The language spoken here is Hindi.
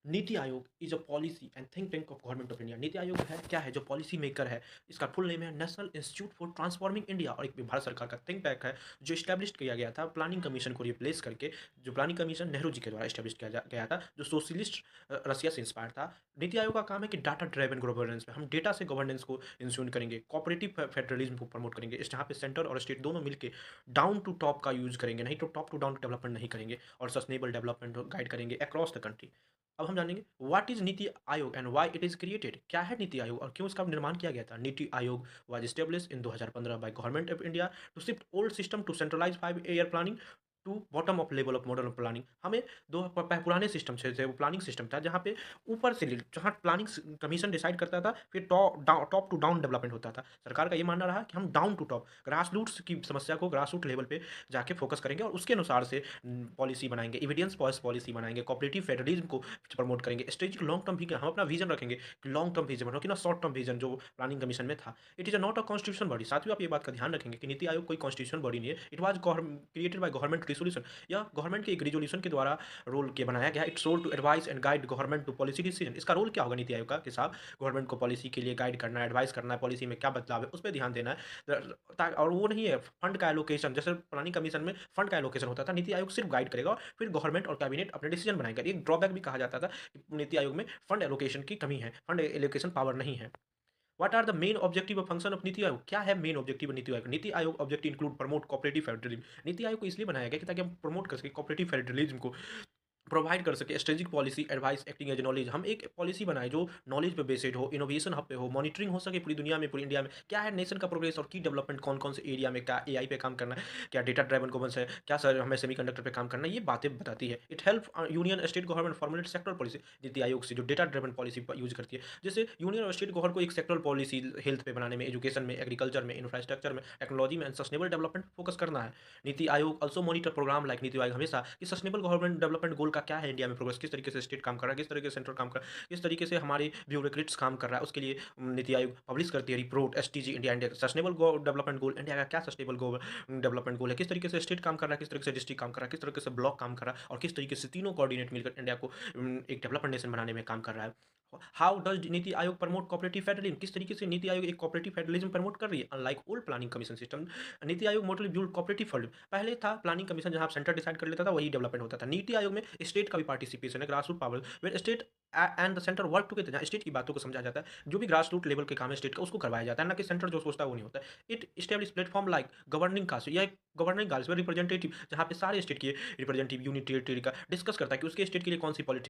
NITI Aayog is a policy and think tank of government of India. NITI Aayog है क्या है? जो पॉलिसी मेकर है। इसका फुल नेम है national institute for transforming India और एक भारत सरकार का थिंक टैंक है जो इस्टेब्लिश किया गया था प्लानिंग कमीशन को रिप्लेस करके। जो प्लानिंग कमीशन नेहरू जी के द्वारा इस्टेब्लिश किया गया था, जो सोशलिस्ट रसिया से इंस्पायर था। नीति आयोग का काम है कि डाटा ड्राइवन गवर्नेंस में हम डेटा से गवर्नेंस को इंश्योर करेंगे, कोऑपरेटिव फेडरलिज्म को प्रमोट करेंगे, इस जहाँ पे सेंटर और स्टेट दोनों मिलकर डाउन टू टॉप का यूज करेंगे, नहीं तो टॉप टू डाउन डेवलपमेंट नहीं करेंगे, और सस्टेनेबल डेवलपमेंट गाइड करेंगे अक्रॉस द कंट्री। अब हम जानेंगे what is NITI Aayog and why it is created. क्या है नीति आयोग और क्यों इसका निर्माण किया गया था? NITI Aayog was established in 2015 by government of India to shift old system to centralise 5 year planning to bottom of level of modern planning. हमें दो पुराने सिस्टम से वो प्लानिंग सिस्टम था जहाँ पे ऊपर से जहाँ प्लानिंग कमीशन डिसाइड करता था, फिर टॉप टू डाउन डेवलपमेंट होता था। सरकार का ये मानना रहा कि हम down to top grass roots की समस्या को ग्रास रूट लेवल पे जाके फोकस करेंगे और उसके अनुसार से पॉलिसी बनाएंगे, एविडेंस बेस्ड पॉलिसी बनाएंगे, कोऑपरेटिव फेडरलिज्म को प्रमोट करेंगे, स्ट्रेटेजिक लॉन्ग टर्म विजन। हम अपना विजन रखेंगे, लॉन्ग टर्म विजन हो कि ना शॉर्ट टर्म विजन, जो प्लानिंग कमीशन में था। It is not a constitution body. साथ ही आप ये बात का ध्यान रखेंगे कि नीति आयोग कोई कॉन्स्टिट्यूशन बॉडी नहीं है। It was created by government resolution, या गवर्नमेंट के एक रिजोल्यूशन के द्वारा रोल के बनाया गया। Its role to advice and guide government to policy decision. इसका रोल क्या होगा नीति आयोग का? कि साहब गवर्नमेंट को पॉलिसी के लिए गाइड करना है, एडवाइस करना है, पॉलिसी में क्या बदलाव है उस पर ध्यान देना है। और वो नहीं है फंड का एलोकेशन, जैसे प्लानिंग कमीशन में फंड का एलोकेशन होता था, नीति आयोग सिर्फ गाइड करेगा और फिर गवर्नमेंट और कैबिनेट अपने डिसीजन बनाएगा। एक ड्रॉबैक भी कहा जाता था कि नीति आयोग में फंड एलोकेशन की कमी है, फंड एलोकेशन पावर नहीं है। What are the main objective of function of NITI Aayog? क्या है main objective NITI Aayog? NITI Aayog objective include promote cooperative federalism. NITI Aayog को इसलिए बनाया गया कि ताकि हम प्रमोट कर सके कोऑपरेटिव फेडरलिज्म को, प्रोवाइड कर सके strategic policy advice acting as knowledge. हम एक पॉलिसी बनाए जो नॉलेज पे बेस्ड हो, इनोवेशन हब पे हो, मॉनिटरिंग हो सके पूरी दुनिया में, पूरी इंडिया में क्या है नेशन का प्रोग्रेस और की डेवलपमेंट, कौन कौन से एरिया में क्या एआई पे काम करना है, क्या डेटा ड्राइवन गवर्नेंस है, क्या सर हमें सेमीकंडक्टर पे काम करना है, ये बातें बताती है। It help union state government formulate sectoral policy. NITI Aayog से जो डेटा ड्राइवन पॉलिसी यूज करती है, जैसे यूनियन और स्टेट गवर्नमेंट को एक सेक्टरल पॉलिसी हेल्थ पे बनाने में, एजुकेशन में, एग्रीकल्चर में, इंफ्रास्ट्रक्चर में, टेक्नोलॉजी में एंड सस्टेनेबल डेवलपमेंट फोकस करना है। NITI Aayog also monitor programme like NITI Aayog हमेशा कि सस्टेनेबल गवर्नमेंट डेवलपमेंट गोल का क्या है इंडिया में प्रोग्रेस, किस तरीके से स्टेट काम कर रहा है, किस तरीके से सेंट्रल काम कर रहा है, किस तरीके से हमारे ब्यूरोक्रेट्स काम कर रहा है, उसके लिए नीति आयोग पब्लिश करती है report STG India, India sustainable development goal, India का क्या सस्टेनेबल डेवलपमेंट गोल है, किस तरीके से स्टेट काम कर रहा है, किस तरीके से डिस्ट्रिक्ट काम कर रहा है, किस तरीके से ब्लॉक काम कर रहा है, और किस तरीके से तीनों कोऑर्डिनेट मिलकर इंडिया को एक डेवलपमेंट नेशन बनाने में काम कर रहा है। How does NITI Aayog promote cooperative federalism? किस तरीके से नीति आयोग एक कोऑपरेटिव फेडरलिज्म प्रमोट कर रही है? Unlike old planning commission system, NITI Aayog मोटली बिल्ड कोऑपरेटिव फेडरलिज्म। पहले था प्लानिंग कमीशन जहां सेंटर डिसाइड कर लेता था, वही डेवलपमेंट होता था। नीति आयोग में स्टेट का भी पार्टिसिपेशन है, grass root power, where state and the centre work together, जहाँ स्टेट की बातों को समझा जाता है, जो भी ग्रास रूट लेवल के काम है स्टेट का उसको करवाया जाता है, ना कि सेंटर जो सोचता है वो नहीं होता है। It establish platform like governing council, या गवर्निंग काउंसिल रिप्रेजेंटेटिव, जहाँ पे सारे स्टेट के रिप्रेजेंटेटिव यूनिट टेरिटरी का डिस्कस करता है कि उसके स्टेट के लिए कौन सी पॉलिटिक्स